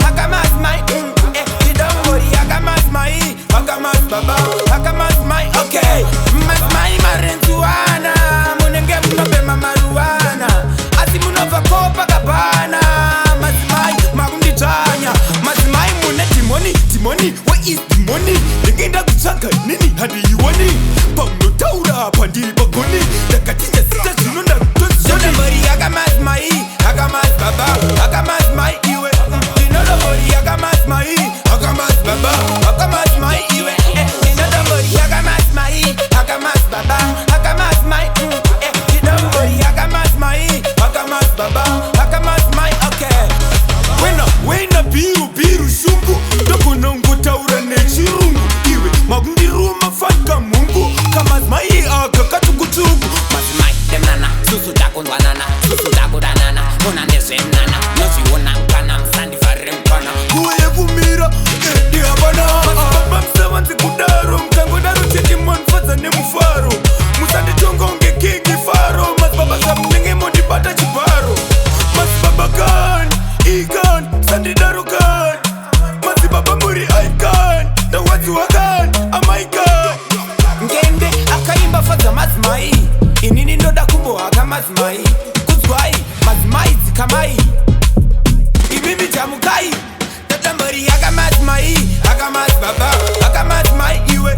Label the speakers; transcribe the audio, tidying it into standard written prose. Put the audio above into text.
Speaker 1: Haka Madzimai, don't worry, Haka Madzimai, Haka Madzimai, Haka Madzimai, okay. Madzimai marenzuana, munenge munobema maruana, asi munova kopa kabana. Madzimai makunditanya, Madzimai mune timoni, what is the money? Ndingenda kutsvaka nini handiioni, paunotaura pandiri pagoni, ndakatinya sita zvinonda rutozishoni. Haka Madzimai, Haka Madzibaba, Haka Madzimai iwe, ndinodobori Haka Madzimai, Haka Madzibaba, Haka Madzimai iwe, ndinodobori Haka Madzimai, Haka Madzibaba, Haka Madzimai, ndinodobori Haka Madzimai, Haka Madzibaba, Haka Madzimai, okay. Wena biru shungu, ndokona ngotaura nechirungu iwe, makundiruma fatka mungu, kaMadzimai aka katukutuku.
Speaker 2: Madzimai demnana, susu takunzwanana, susu takudanana, muna ndezvemnana, nozviona kana musandivharire mukana.
Speaker 1: Nguva yekumira, ndiyabana. Madzibaba musavanze kudaro, mukangodaro chete manufadza nemufaro. Musanditonga unge kingi faro, madzibaba samunenge mondibata chibharo. Madzibaba kani, ikani, musandidaro kani. Madzibaba muri aikani, ndawadziwa kani, amaikani. Ngende akaimba fadza Madzimai, inini ndoda kumbohaka Madzimai. Kudzwai, Madzimai dzikamai, imimi jamukai. Ndodambori Haka Madzimai, Haka Madzibaba, Haka Madzimai iwe,